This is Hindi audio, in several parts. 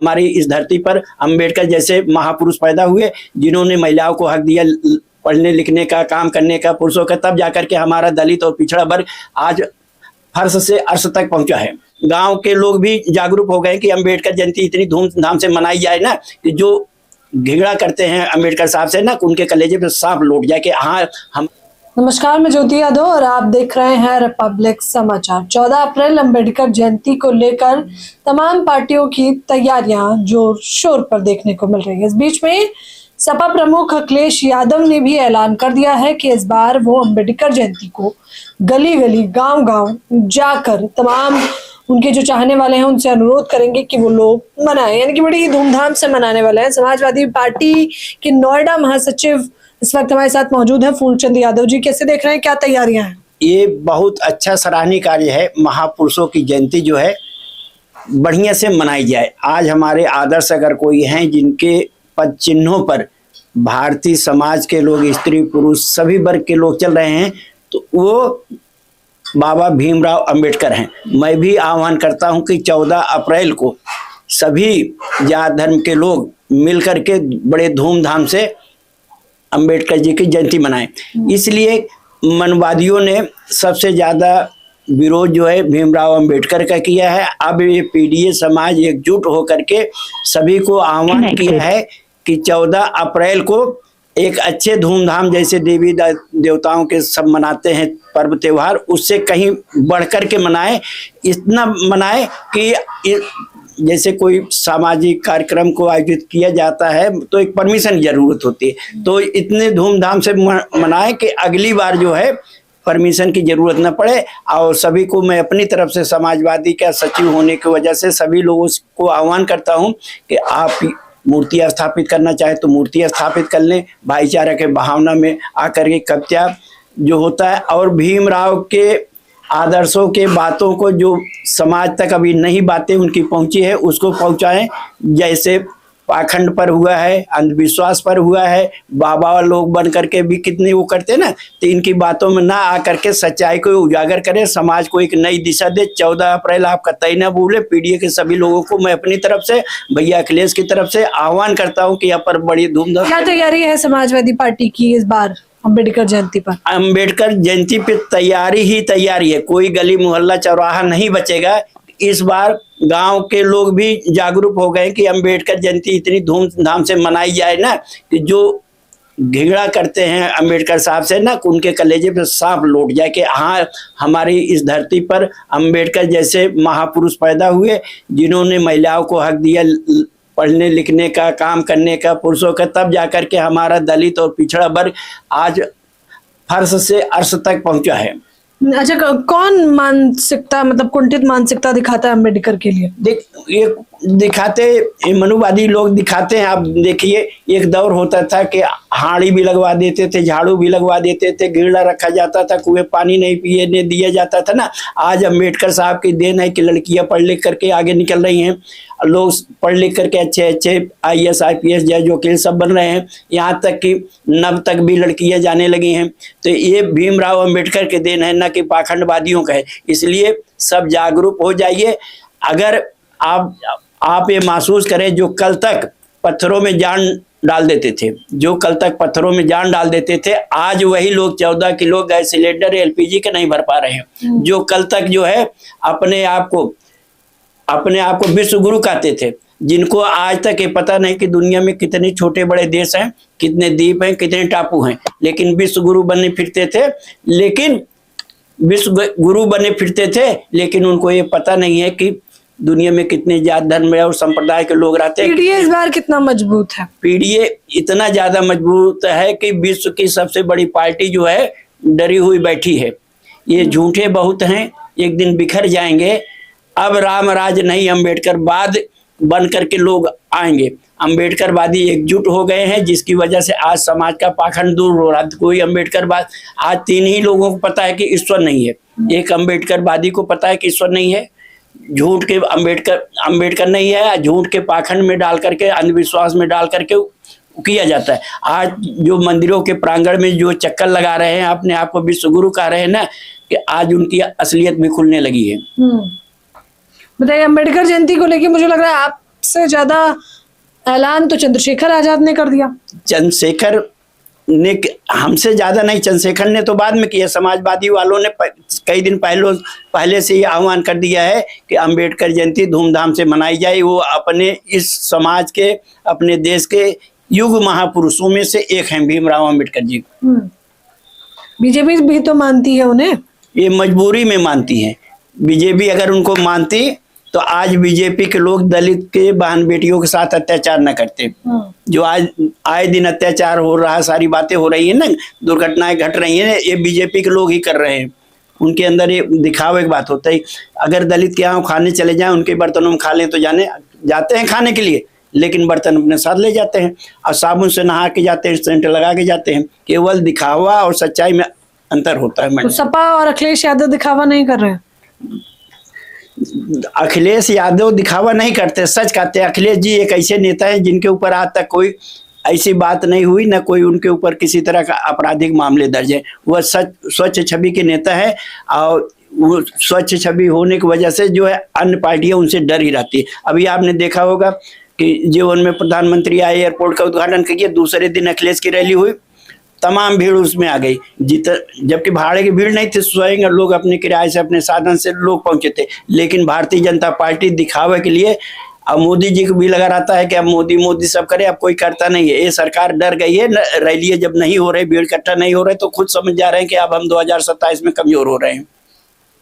हमारी इस धरती पर अम्बेडकर जैसे महापुरुष पैदा हुए, जिन्होंने महिलाओं को हक दिया पढ़ने लिखने का, काम करने का, पुरुषों का, तब जाकर के हमारा दलित और पिछड़ा वर्ग आज फर्श से अर्श तक पहुंचा है। गांव के लोग भी जागरूक हो गए कि अम्बेडकर जयंती इतनी धूमधाम से मनाई जाए ना, कि जो घिगड़ा करते हैं अम्बेडकर साहब से ना, उनके कलेजे पे सांप लौट जाए कि हाँ हम। नमस्कार, मैं ज्योति यादव और आप देख रहे हैं रिपब्लिक समाचार। 14 अप्रैल अम्बेडकर जयंती को लेकर तमाम पार्टियों की तैयारियां जोर शोर पर देखने को मिल रही है। इस बीच में सपा प्रमुख अखिलेश यादव ने भी ऐलान कर दिया है कि इस बार वो अम्बेडकर जयंती को गली गली, गांव गांव जाकर तमाम उनके जो चाहने वाले हैं उनसे अनुरोध करेंगे कि वो लोग मनाएं, यानी कि बड़ी ही धूमधाम से मनाने वाले हैं। समाजवादी पार्टी के नोएडा महासचिव इस वक्त हमारे साथ मौजूद है, फूलचंद यादव जी। कैसे देख रहे हैं, क्या तैयारियां हैं? ये बहुत अच्छा सराहनीय कार्य है। महापुरुषों की जयंती जो है बढ़िया से मनाई जाए। आज हमारे आदर्श अगर कोई हैं जिनके पद चिन्हों पर भारतीय समाज के लोग, स्त्री पुरुष सभी वर्ग के लोग चल रहे हैं, तो वो बाबा भीमराव अंबेडकर हैं। मैं भी आह्वान करता हूं कि 14 अप्रैल को सभी जात धर्म के लोग मिलकर के बड़े धूमधाम से अंबेडकर जी की जयंती मनाएं। इसलिए मनवादियों ने सबसे ज्यादा विरोध जो है भीमराव अंबेडकर का किया है। अब ये पीडीए समाज एकजुट होकर के सभी को आह्वान किया है कि 14 अप्रैल को एक अच्छे धूमधाम, जैसे देवी देवताओं के सब मनाते हैं पर्व त्योहार, उससे कहीं बढ़कर के मनाएं। इतना मनाएं कि जैसे कोई सामाजिक कार्यक्रम को आयोजित किया जाता है तो एक परमिशन की जरूरत होती है, तो इतने धूमधाम से मनाएं कि अगली बार जो है परमिशन की जरूरत न पड़े। और सभी को मैं अपनी तरफ से समाजवादी का सचिव होने की वजह से सभी लोगों को आह्वान करता हूं कि आप मूर्तियां स्थापित करना चाहे तो मूर्तियां स्थापित कर लें, भाईचारा के भावना में आकर के कब्जा जो होता है, और भीमराव के आदर्शों के बातों को जो समाज तक अभी नई बातें उनकी पहुंची है उसको पहुंचाएं। जैसे पाखंड पर हुआ है, अंधविश्वास पर हुआ है, बाबा लोग बन करके भी कितने वो करते ना, तो इनकी बातों में ना आकर के सच्चाई को उजागर करें, समाज को एक नई दिशा दे। 14 अप्रैल आप कतई ना भूले। पीडीए के सभी लोगों को मैं अपनी तरफ से, भैया अखिलेश की तरफ से आह्वान करता हूँ कि यहाँ पर बड़ी धूमधाम। क्या तैयारी है समाजवादी पार्टी की इस बार अम्बेडकर जयंती पर? अम्बेडकर जयंती पे तैयारी ही तैयारी है, कोई गली मोहल्ला चौराहा नहीं बचेगा। इस बार गांव के लोग भी जागरूक हो गए कि अम्बेडकर जयंती इतनी धूमधाम से मनाई जाए ना, कि जो घिगड़ा करते हैं अम्बेडकर साहब से ना, उनके कलेजे पे सांप लौट जाए कि हाँ हमारी इस धरती पर अम्बेडकर जैसे महापुरुष पैदा हुए, जिन्होंने महिलाओं को हक दिया पढ़ने लिखने का, काम करने का, पुरुषों का, तब जाकर के हमारा दलित और पिछड़ा वर्ग आज फर्श से अर्श तक पहुंचा है। अच्छा, कौन मानसिकता, मतलब कुंठित मानसिकता दिखाता है अम्बेडकर के लिए? ये दिखाते मनुवादी लोग दिखाते हैं। आप देखिए, एक दौर होता था कि हाड़ी भी लगवा देते थे, झाड़ू भी लगवा देते थे, घिरड़ा रखा जाता था, कुएं पानी नहीं पिए दिया जाता था ना। आज अम्बेडकर साहब की देन है कि लड़कियां पढ़ लिख करके आगे निकल रही हैं, लोग पढ़ लिख करके अच्छे अच्छे IAS IPS जज वकील सब बन रहे हैं, यहाँ तक कि नव तक भी लड़कियां जाने लगी हैं। तो ये भीमराव अंबेडकर के देन है, न कि पाखंडवादियों का है। इसलिए सब जागरूक हो जाइए। अगर आप ये महसूस करें, जो कल तक पत्थरों में जान डाल देते थे, जो कल तक पत्थरों में जान डाल देते थे, आज वही लोग 14 किलो गैस सिलेंडर LPG के नहीं भर पा रहे हैं। जो कल तक जो है अपने आप को विश्व गुरु कहते थे, जिनको आज तक ये पता नहीं कि दुनिया में कितने छोटे बड़े देश हैं, कितने द्वीप हैं, कितने टापू हैं, लेकिन विश्व गुरु बने फिरते थे। लेकिन उनको ये पता नहीं है कि दुनिया में कितने जात धर्म और संप्रदाय के लोग रहते हैं। पीडीए इस बार कितना मजबूत है? पीडीए इतना ज्यादा मजबूत है कि विश्व की सबसे बड़ी पार्टी जो है डरी हुई बैठी है। ये झूठे बहुत हैं, एक दिन बिखर जाएंगे। अब राम राज नहीं, अम्बेडकरवाद बन करके लोग आएंगे। अम्बेडकरवादी एकजुट हो गए हैं, जिसकी वजह से आज समाज का पाखंड दूर हो रहा है। कोई अम्बेडकरवाद, आज 3 ही लोगों को पता है कि ईश्वर नहीं है। एक अम्बेडकरवादी को पता है कि ईश्वर नहीं है, झूठ के अम्बेडकर नहीं है, झूठ के पाखंड में डाल करके, अंधविश्वास में डाल करके किया जाता है। आज जो मंदिरों के प्रांगण में जो चक्कर लगा रहे हैं, अपने आप को विश्व गुरु कह रहे हैं ना, कि आज उनकी असलियत भी खुलने लगी है। बताइए, अम्बेडकर जयंती को लेकर मुझे लग रहा है आप सबसे ज्यादा ऐलान तो चंद्रशेखर आजाद ने कर दिया। चंद्रशेखर ने हमसे ज्यादा नहीं, चंद्रशेखर ने तो बाद में किया। समाजवादी वालों ने कई दिन पहले से ये आह्वान कर दिया है कि अंबेडकर जयंती धूमधाम से मनाई जाए। वो अपने इस समाज के, अपने देश के युग महापुरुषों में से एक हैं भीमराव अंबेडकर जी। बीजेपी भी तो मानती है उन्हें, ये मजबूरी में मानती है। बीजेपी अगर उनको मानती तो आज बीजेपी के लोग दलित के बहन बेटियों के साथ अत्याचार न करते। जो आज आए दिन अत्याचार हो रहा, सारी बातें हो रही है ना, दुर्घटनाएं घट रही हैं, ये बीजेपी के लोग ही कर रहे हैं। उनके अंदर ये दिखावे की बात होता है। अगर दलित के यहाँ खाने चले जाएं, उनके बर्तनों में खा लें तो जाते हैं खाने के लिए, लेकिन बर्तन अपने साथ ले जाते हैं और साबुन से नहा के जाते हैं, सेंट लगा के जाते हैं। केवल दिखावा और सच्चाई में अंतर होता है। तो सपा और अखिलेश यादव दिखावा नहीं कर रहे हैं? अखिलेश यादव दिखावा नहीं करते, सच कहते हैं। अखिलेश जी एक ऐसे नेता हैं जिनके ऊपर आज तक कोई ऐसी बात नहीं हुई, न कोई उनके ऊपर किसी तरह का आपराधिक मामले दर्ज है। वह स्वच्छ छवि के नेता है और वो स्वच्छ छवि होने की वजह से जो है अन्य पार्टियां उनसे डर ही रहती है। अभी आपने देखा होगा कि जीवन में प्रधानमंत्री आए, एयरपोर्ट का उद्घाटन किया, दूसरे दिन अखिलेश की रैली हुई, तमाम भीड़ उसमें आ गई। जबकि भाड़े की भीड़ नहीं थी, स्वयं लोग अपने किराए से, अपने साधन से लोग पहुंचे थे। लेकिन भारतीय जनता पार्टी दिखावे के लिए, अब मोदी जी को भी लगा रहता है कि अब मोदी सब करे, अब कोई करता नहीं है। ये सरकार डर गई है। रैली जब नहीं हो रही, भीड़ इकट्ठा नहीं हो रहे, तो खुद समझ जा रहे हैं कि अब हम 2027 में कमजोर हो रहे हैं।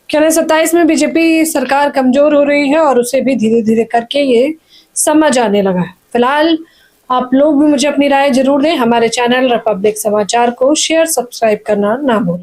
क्या 27 में बीजेपी सरकार कमजोर हो रही है और उसे भी धीरे धीरे करके ये समझ आने लगा है। फिलहाल आप लोग भी मुझे अपनी राय जरूर दें। हमारे चैनल रिपब्लिक समाचार को शेयर, सब्सक्राइब करना ना भूलें।